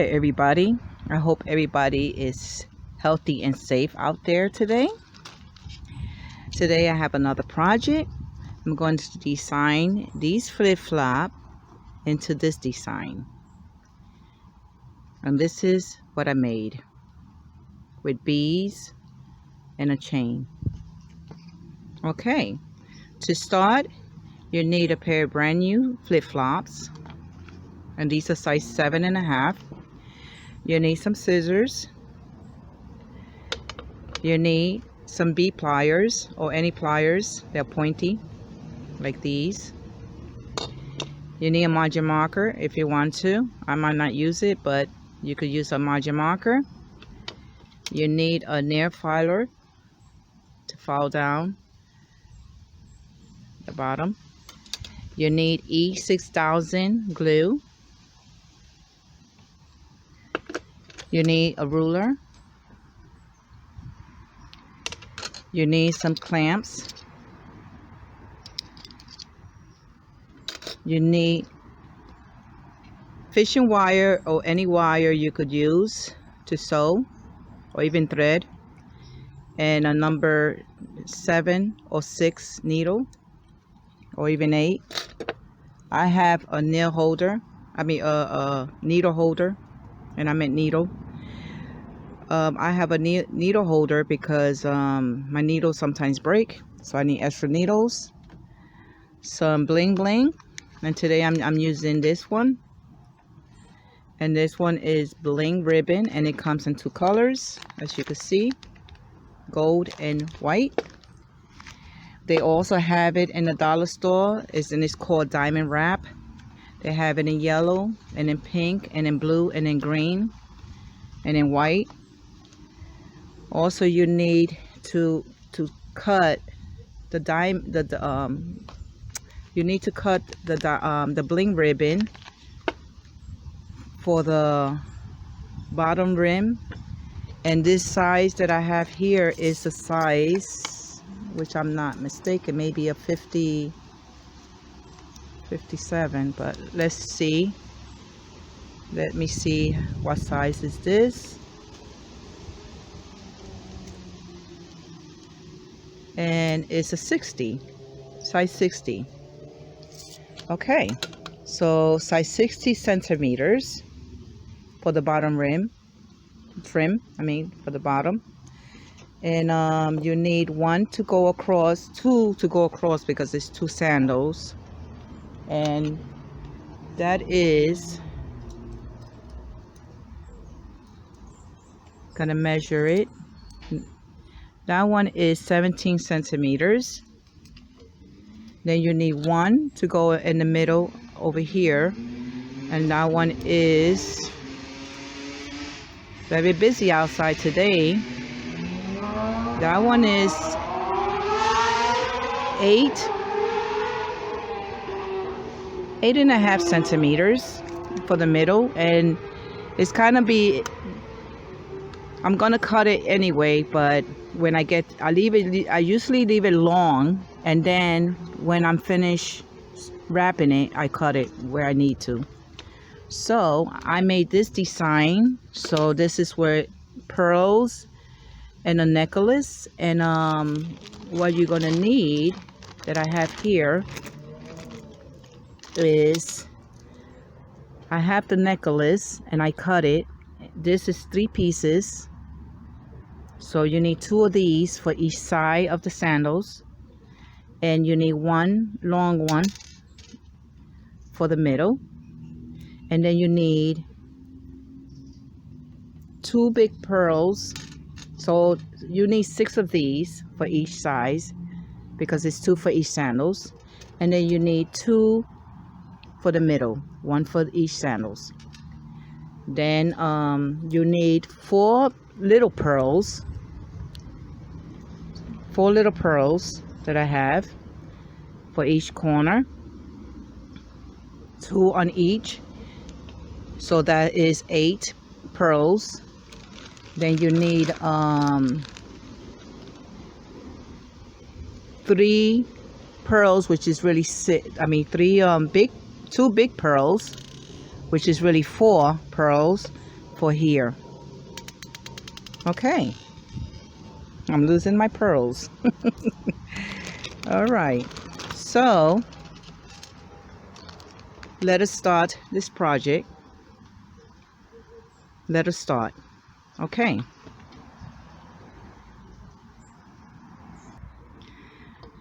there, everybody. I hope everybody is healthy and safe out there today. Today I have another project. I'm going to design these flip-flop into this design. And this is what I made with beads and a chain. Okay, to start, you need a pair of brand new flip-flops. And these are size 7.5. You need some scissors. You need some bead pliers or any pliers. They're pointy, like these. You need a margin marker if you want to. I might not use it, but you could use a margin marker. You need a nail filer to file down the bottom. You need E6000 glue. You need a ruler. You need some clamps. You need fishing wire or any wire you could use to sew or even thread, and a number 7 or 6 needle or even 8. I have a nail holder, a needle holder, and I meant needle. I have a needle holder because my needles sometimes break, so I need extra needles. Some bling bling, and today I'm using this one. And this one is bling ribbon, and it comes in 2 colors, as you can see, gold and white. They also have it in the dollar store. It's called diamond wrap. They have it in yellow and in pink and in blue and in green and in white. Also, you need to cut the the bling ribbon for the bottom rim. And this size that I have here is the size, which I'm not mistaken, maybe a 57, but let's see. Let me see what size is this. And it's a 60, size 60. Okay, so size 60 centimeters for the bottom trim, for the bottom. And you need 1 to go across, 2 to go across, because it's 2 sandals. And that is gonna measure it. That one is 17 centimeters. Then you need 1 to go in the middle over here, and that one is very busy outside today. That one is 8.5 centimeters for the middle, and it's kind of I'm gonna cut it anyway, but when I usually leave it long, and then when I'm finished wrapping it, I cut it where I need to. So I made this design. So this is where pearls and a necklace, and what you're gonna need that I have here is, I have the necklace and I cut it. This is 3 pieces, so you need 2 of these for each side of the sandals, and you need 1 long one for the middle, and then you need 2 big pearls. So you need 6 of these for each size, because it's 2 for each sandals. And then you need 2 for the middle, 1 for each sandals. Then you need 4 little pearls. 4 little pearls that I have for each corner, 2 on each, so that is 8 pearls. Then you need 3 pearls, which is really 2 big pearls, which is really 4 pearls. for here. Okay, I'm losing my pearls. All right, so let us start this project. Let us start. Okay.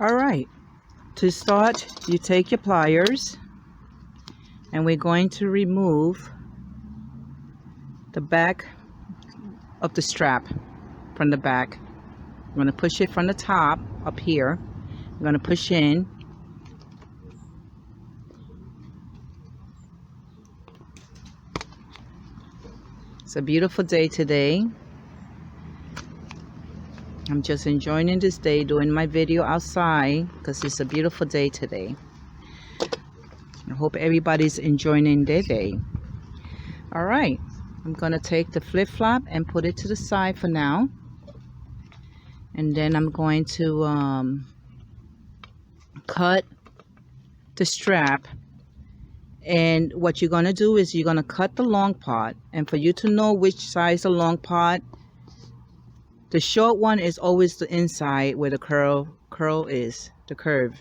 All right, to start, you take your pliers and we're going to remove the back of the strap from the back. I'm going to push it from the top up here. I'm going to push in. It's a beautiful day today. I'm just enjoying this day, doing my video outside because it's a beautiful day today. I hope everybody's enjoying their day. All right, I'm gonna take the flip-flop and put it to the side for now, and then I'm going to cut the strap. And what you're gonna do is you're gonna cut the long part, and for you to know which size the long part, the short one is always the inside where the curl is, the curve.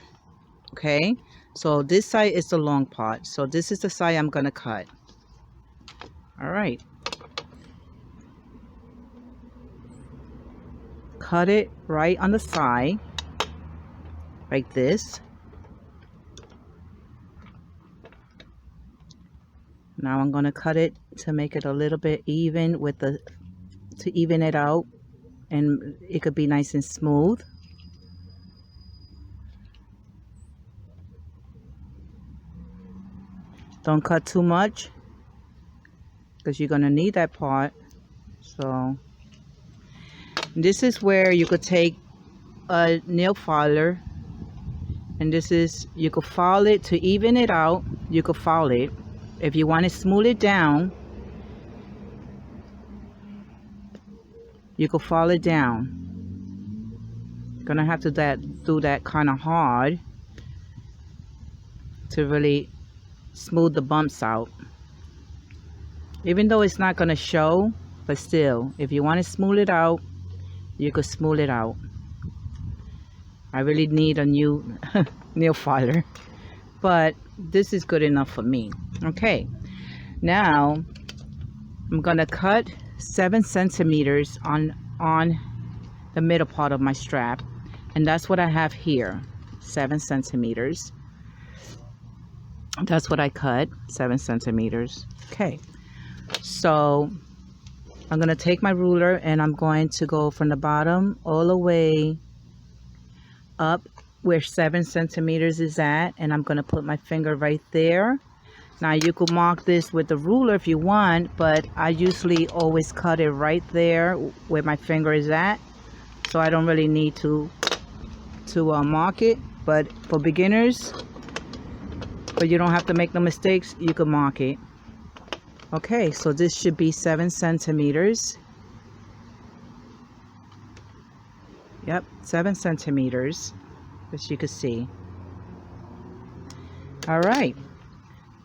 Okay, so this side is the long part, so this is the side I'm gonna cut. All right, cut it right on the side like this. Now I'm gonna cut it to make it a little bit even with the, to even it out, and it could be nice and smooth. Don't cut too much because you're gonna need that part. So this is where you could take a nail filer, and this is, you could file it to even it out. You could file it. If you want to smooth it down, you could file it down. Gonna have to do that kind of hard to really smooth the bumps out, even though it's not gonna show, but still, if you want to smooth it out, you could smooth it out. I really need a new nail filer, but this is good enough for me. Okay, now I'm gonna cut 7 centimeters on the middle part of my strap, and that's what I have here, 7 centimeters. That's what I cut, 7 centimeters. Okay, so I'm gonna take my ruler and I'm going to go from the bottom all the way up where 7 centimeters is at, and I'm gonna put my finger right there. Now you could mark this with the ruler if you want, but I usually always cut it right there where my finger is at, so I don't really need to mark it. But for beginners, but you don't have to make no mistakes, you can mark it. Okay, so this should be 7 centimeters. Yep, 7 centimeters, as you can see. All right,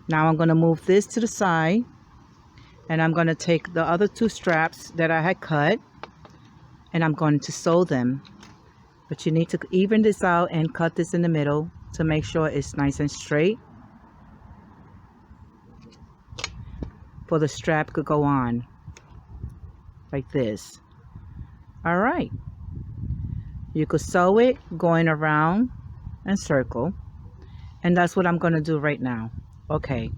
now I'm going to move this to the side, and I'm going to take the other 2 straps that I had cut, and I'm going to sew them. But you need to even this out and cut this in the middle to make sure it's nice and straight, for the strap could go on like this. All right, you could sew it going around and circle, and that's what I'm going to do right now. Okay,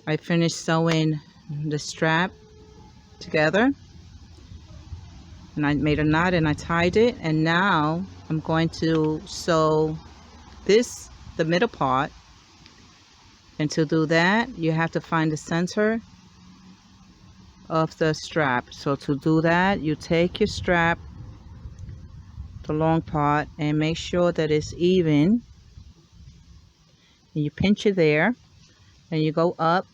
I finished sewing the strap together, and I made a knot and I tied it, and now I'm going to sew this, the middle part. And to do that, you have to find the center of the strap. So to do that, you take your strap, the long part, and make sure that it's even, and you pinch it there, and you go up,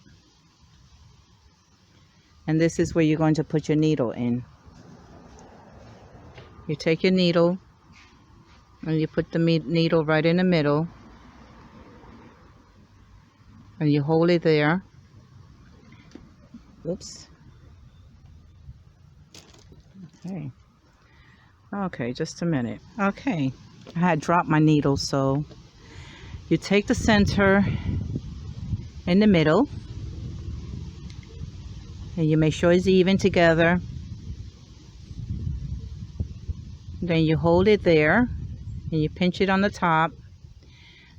and this is where you're going to put your needle in. You take your needle and you put the needle right in the middle, and you hold it there, Oops. Okay, just a minute. Okay, I had dropped my needle, so you take the center in the middle and you make sure it's even together. Then you hold it there and you pinch it on the top.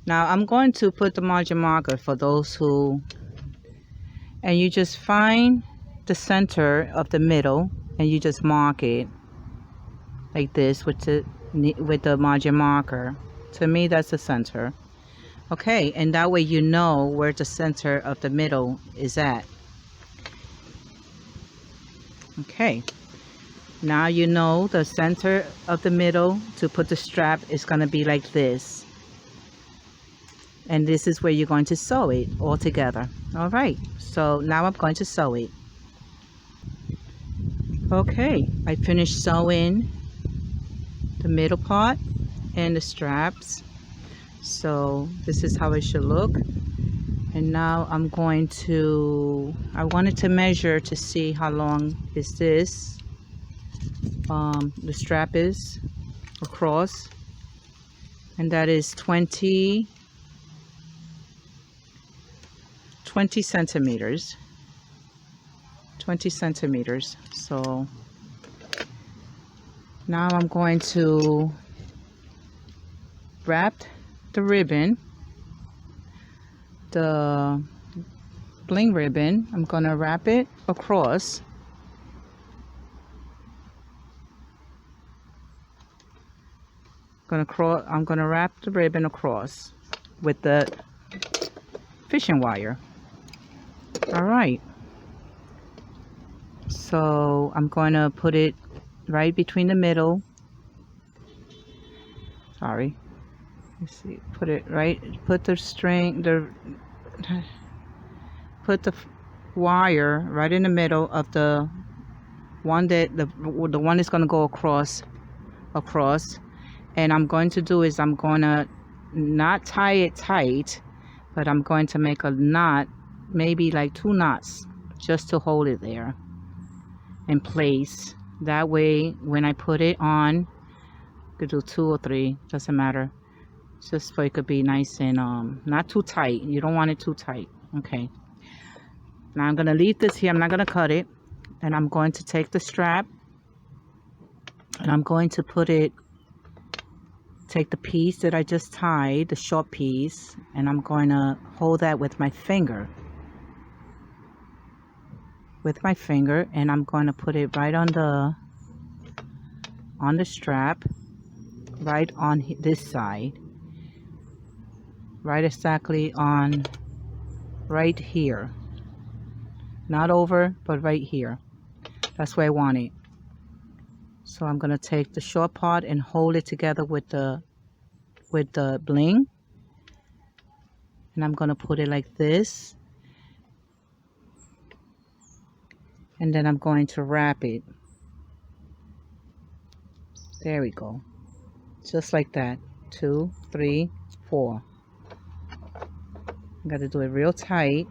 Now I'm going to put the margin marker for those who, and you just find the center of the middle and you just mark it like this with the margin marker. To me, that's the center. Okay, and that way you know where the center of the middle is at. Okay, now you know the center of the middle to put the strap is going to be like this. And this is where you're going to sew it all together. All right, so now I'm going to sew it. Okay, I finished sewing the middle part and the straps. So this is how it should look. And now I'm going to, I wanted to measure to see how long is this, the strap is across, and that is 20 centimeters. 20 centimeters. So now I'm going to wrap the ribbon, the bling ribbon. I'm going to wrap it across. I'm going to wrap the ribbon across with the fishing wire. All right. So I'm going to put it right between the middle. Sorry. Let's see. Put it right. Put the string. Put the wire right in the middle of the one that the one that's going to go across. And I'm going to do is I'm going to not tie it tight, but I'm going to make a knot, maybe like 2 knots, just to hold it there in place. That way when I put it on, you could do 2 or 3, doesn't matter, just so it could be nice and not too tight. You don't want it too tight. Okay, now I'm going to leave this here. I'm not going to cut it, and I'm going to take the strap and I'm going to take the piece that I just tied, the short piece, and I'm going to hold that with my finger. And I'm going to put it right on the strap, right on this side, right exactly on right here, not over, but right here. That's where I want it. So I'm going to take the short part and hold it together with the bling, and I'm going to put it like this, and then I'm going to wrap it. There we go, just like that. 2, 3, 4. I'm going to do it real tight.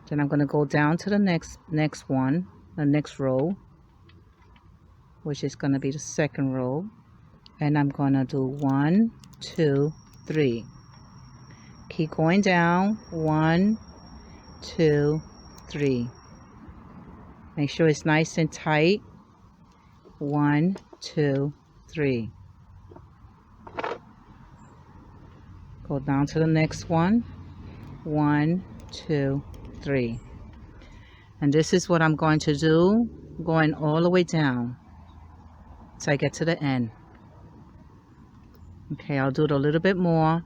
Then I'm going to go down to the next one, the next row, which is going to be the second row, and I'm going to do 1, 2, 3. Keep going down. 1, 2, 3. Make sure it's nice and tight. 1, 2, 3. Go down to the next one. 1, 2, 3. And this is what I'm going to do, going all the way down till I get to the end. Okay, I'll do it a little bit more,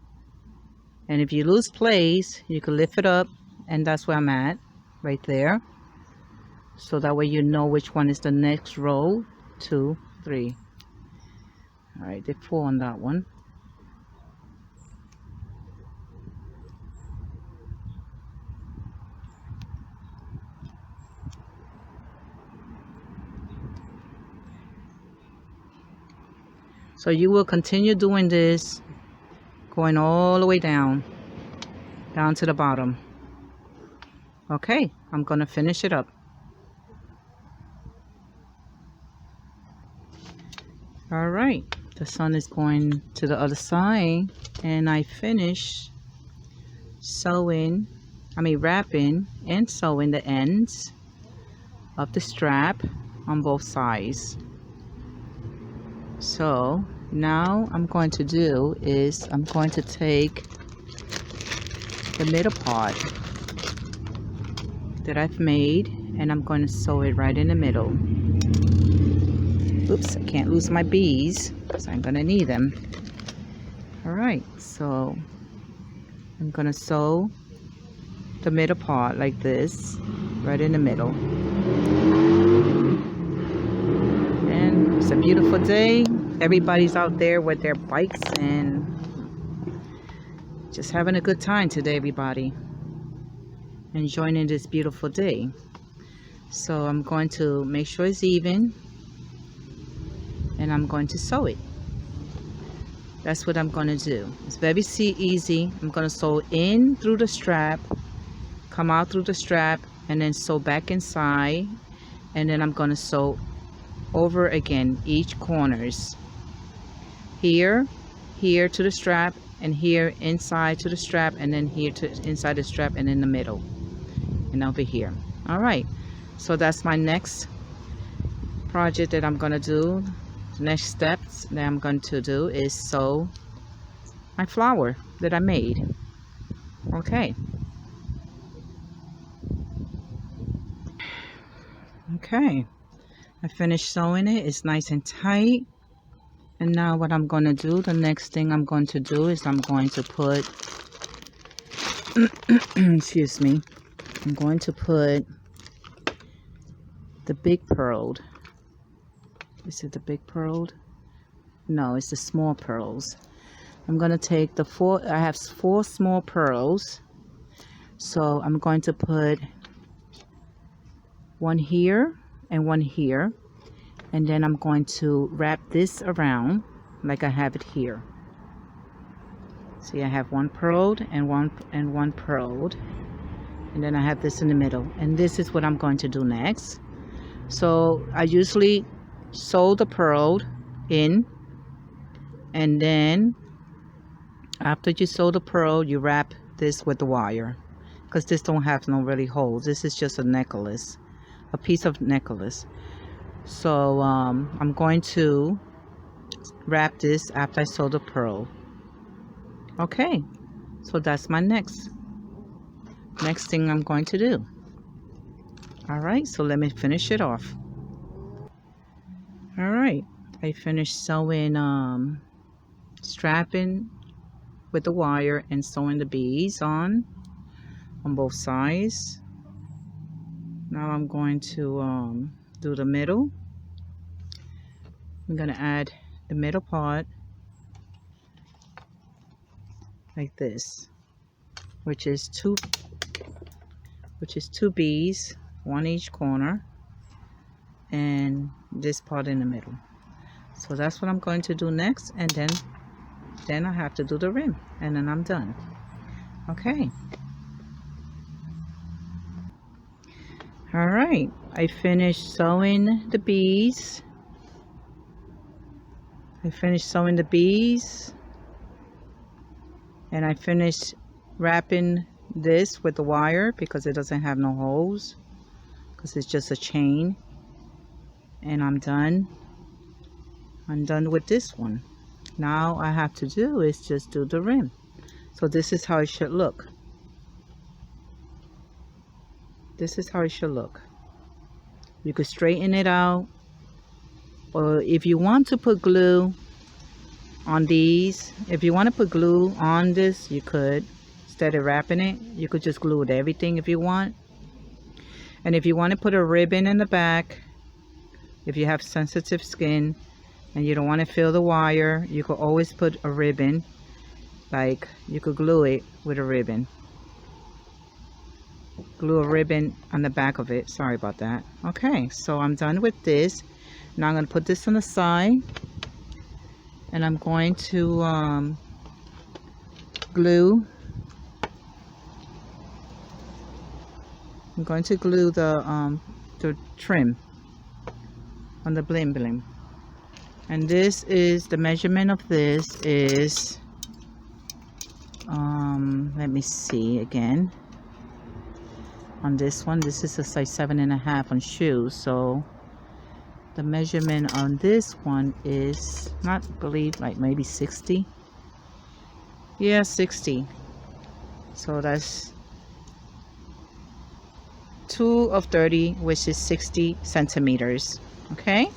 and if you lose place, you can lift it up, and that's where I'm at, right there. So that way you know which one is the next row. 2, 3. All right, did 4 on that one. So you will continue doing this, going all the way down to the bottom. Okay, I'm going to finish it up. All right, the sun is going to the other side, and I finished wrapping and sewing the ends of the strap on both sides. So now I'm going to do is I'm going to take the middle part that I've made, and I'm going to sew it right in the middle. Oops, I can't lose my beads because I'm going to need them. All right, so I'm going to sew the middle part like this, right in the middle. And it's a beautiful day. Everybody's out there with their bikes and just having a good time today, everybody. Enjoying this beautiful day. So I'm going to make sure it's even, and I'm going to sew it. That's what I'm going to do. It's very easy. I'm going to sew in through the strap, come out through the strap, and then sew back inside, and then I'm going to sew over again each corners, here to the strap, and here inside to the strap, and then here to inside the strap, and in the middle and over here. All right, so that's my next project that I'm going to do. The next steps that I'm going to do is sew my flower that I made. Okay, I finished sewing it. It's nice and tight. And now what I'm going to do, the next thing I'm going to do is I'm going to put excuse me, I'm going to put the big pearled. Is it the big pearled? No, it's the small pearls. I'm going to take I have 4 small pearls. So I'm going to put one here and one here. And then I'm going to wrap this around like I have it here. See, I have one pearled and one pearled. And then I have this in the middle. And this is what I'm going to do next. So I usually sew the pearl in, and then after you sew the pearl, you wrap this with the wire, because this don't have no really holes. This is just a necklace, a piece of necklace. So I'm going to wrap this after I sew the pearl. Okay, so that's my next thing I'm going to do. All right, so let me finish it off. All right, I finished sewing, strapping with the wire and sewing the beads on both sides. Now I'm going to do the middle. I'm going to add the middle part like this, which is two beads, one each corner, and this part in the middle. So that's what I'm going to do next, and then I have to do the rim, and then I'm done. Okay. All right, I finished sewing the beads. And I finished wrapping this with the wire because it doesn't have no holes, because it's just a chain. And I'm done with this one. Now I have to do is just do the rim. So this is how it should look. You could straighten it out, or if you want to put glue on these, if you want to put glue on this, you could. Instead of wrapping it, you could just glue it everything if you want. And if you want to put a ribbon in the back, if you have sensitive skin and you don't want to feel the wire, you could always put a ribbon, like you could glue it with a ribbon. Glue a ribbon on the back of it. Sorry about that. Okay, so I'm done with this. Now I'm going to put this on the side, and I'm going to glue. I'm going to glue the trim on the bling bling. And this is the measurement of this is let me see again. On this one, this is a size 7.5 on shoes, so the measurement on this one is not believe like maybe 60. Yeah, 60. So that's 2 of 30, which is 60 centimeters. Okay,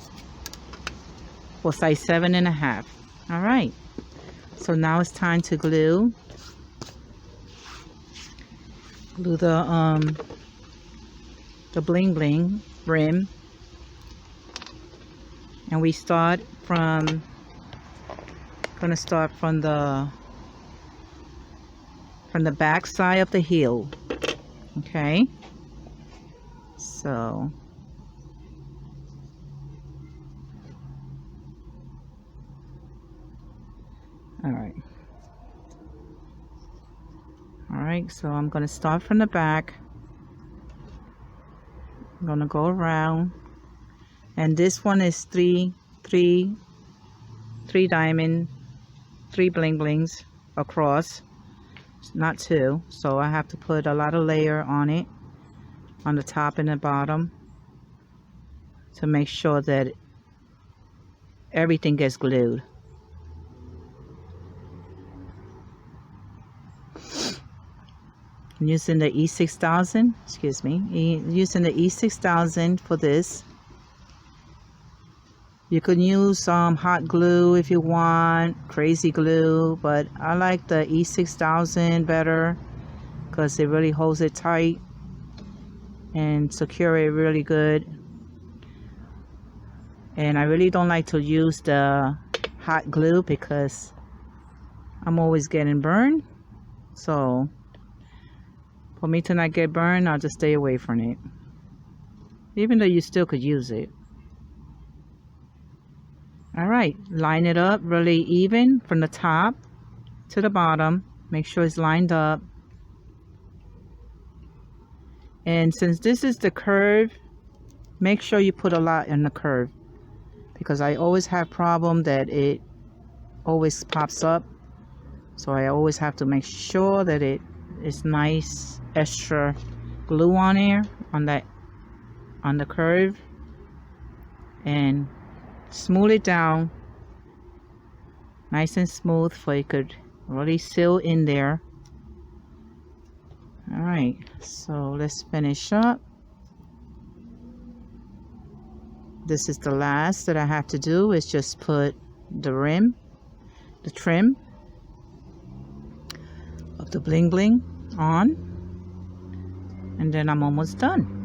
for size 7.5. All right, so now it's time to glue the bling bling rim, and we start from gonna start from the back side of the heel. Okay, so all right, so I'm gonna start from the back. I'm gonna go around, and this one is three diamond, 3 bling blings across, not 2, so I have to put a lot of layer on it, on the top and the bottom, to make sure that everything gets glued. I'm using the E6000, excuse me, using the E6000 for this. You could use hot glue if you want, crazy glue, but I like the E6000 better because it really holds it tight and secure it really good. And I really don't like to use the hot glue because I'm always getting burned. So for me to not get burned, I'll just stay away from it, even though you still could use it. All right, line it up really even from the top to the bottom. Make sure it's lined up. And since this is the curve, make sure you put a lot in the curve, because I always have problem that it always pops up. So I always have to make sure that it is nice, extra glue on there, on the curve, and smooth it down nice and smooth so it could really seal in there. All right, so let's finish up. This is the last that I have to do, is just put the rim, the trim of the bling bling on, and then I'm almost done.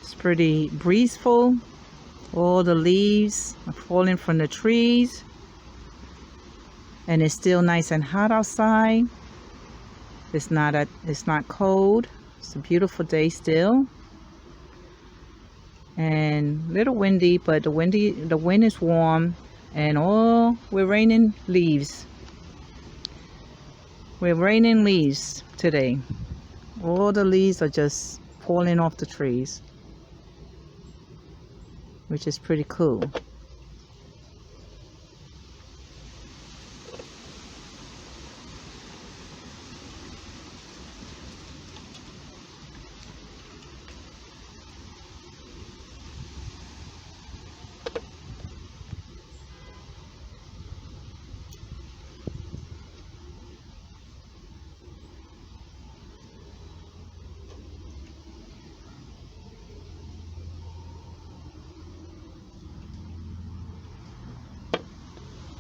It's pretty breezeful. All the leaves are falling from the trees, and it's still nice and hot outside. It's not cold. It's a beautiful day still, and a little windy, but the wind is warm, and we're raining leaves. We're raining leaves today. All the leaves are just falling off the trees, which is pretty cool.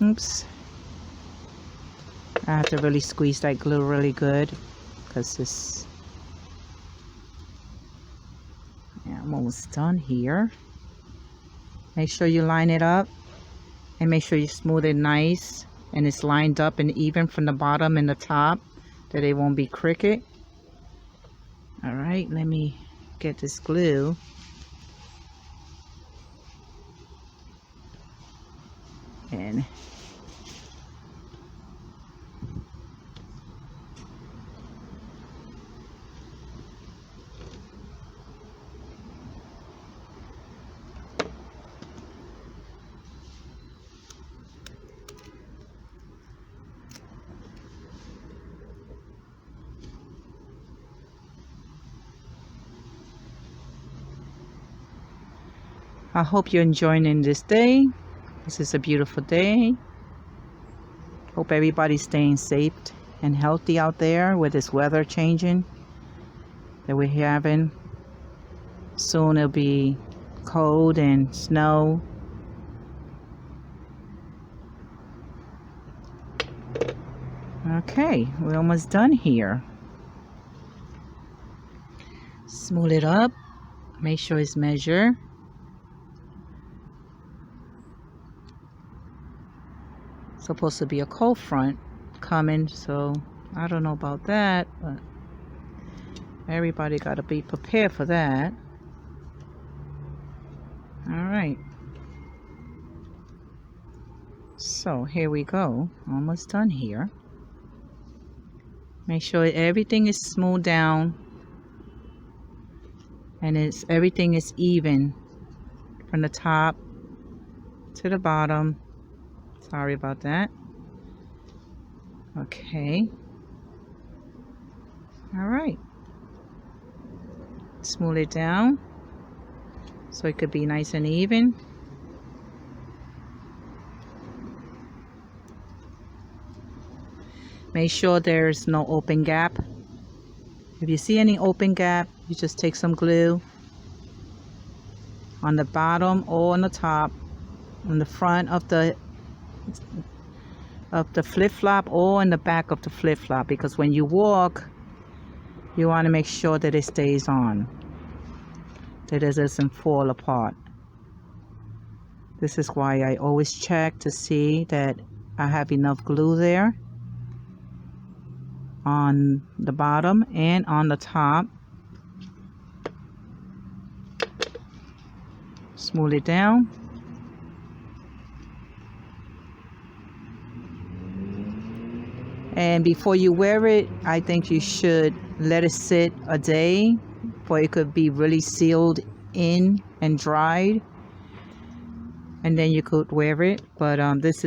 Oops. I have to really squeeze that glue really good, because this, yeah, I'm almost done here. Make sure you line it up, and make sure you smooth it nice and it's lined up and even from the bottom and the top, that it won't be crooked. All right, let me get this glue. And I hope you're enjoying this day. This is a beautiful day. Hope everybody's staying safe and healthy out there with this weather changing that we're having. Soon it'll be cold and snow. Okay, we're almost done here. Smooth it up. Make sure it's measured. Supposed to be a cold front coming, so I don't know about that, but everybody got to be prepared for that. All right, so here we go, almost done here. Make sure everything is smoothed down and everything is even from the top to the bottom. Sorry about that. Okay. All right. Smooth it down so it could be nice and even. Make sure there's no open gap. If you see any open gap, you just take some glue on the bottom or on the top, on the front of the flip-flop or in the back of the flip-flop, because when you walk you want to make sure that it stays on, that it doesn't fall apart. This is why I always check to see that I have enough glue there on the bottom and on the top. Smooth it down. And before you wear it, I think you should let it sit a day for it could be really sealed in and dried, and then you could wear it. But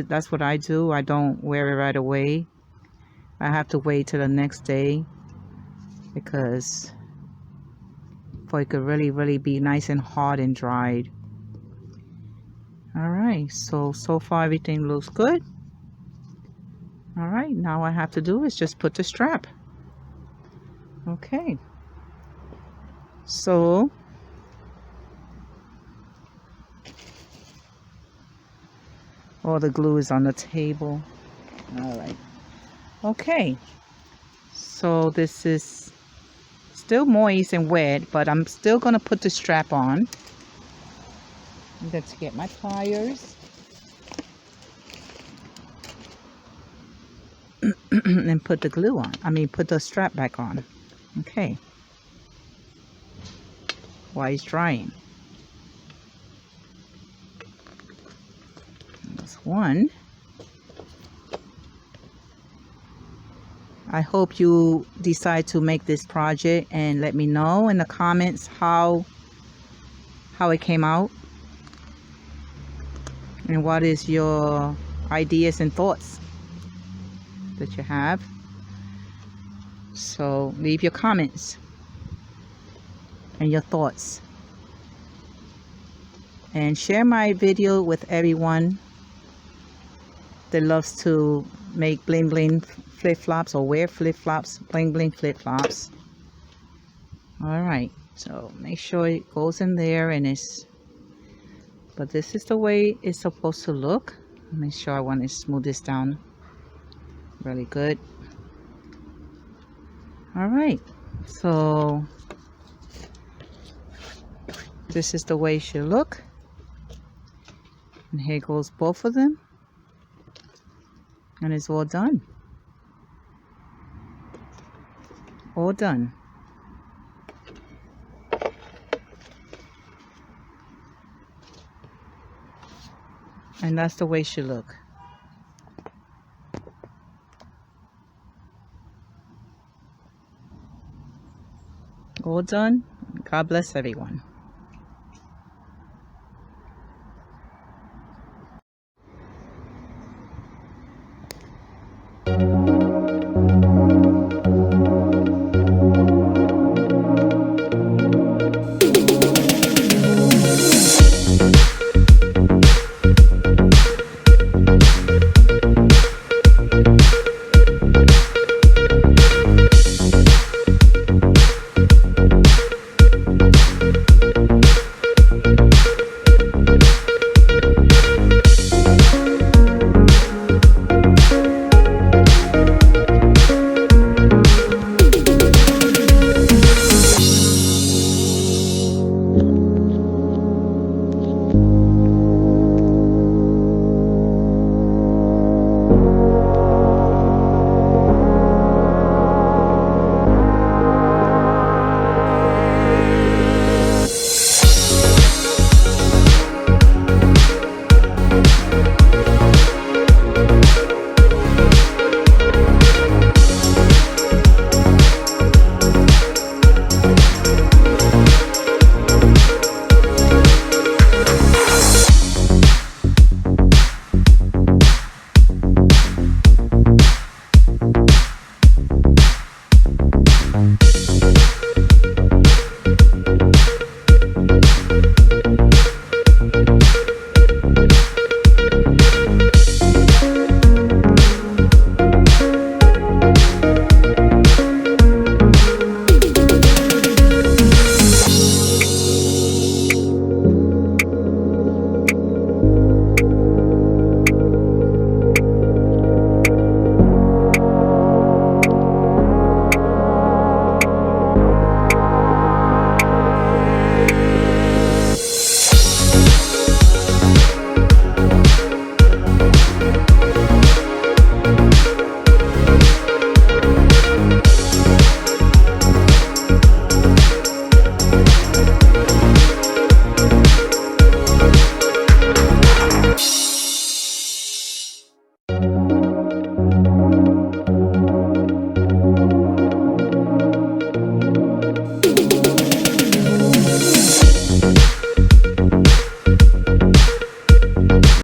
that's what I do. I don't wear it right away. I have to wait till the next day because for it could really be nice and hard and dried. All right, so far everything looks good. All right, now what I have to do is just put the strap. Okay, so all the glue is on the table. All right, okay, so this is still moist and wet, but I'm still gonna put the strap on. I'm going to get my pliers and put the glue on. Put the strap back on. Okay. While it's drying. That's one. I hope you decide to make this project and let me know in the comments how it came out and what is your ideas and thoughts that you have. So leave your comments and your thoughts, and share my video with everyone that loves to make bling bling flip-flops or wear flip-flops, bling bling flip-flops. All right, so make sure it goes in there, and but this is the way it's supposed to look. Make sure I want to smooth this down really good. All right, so this is the way it should look, and here goes both of them, and it's all done. All done. And that's the way she look. All done. God bless everyone.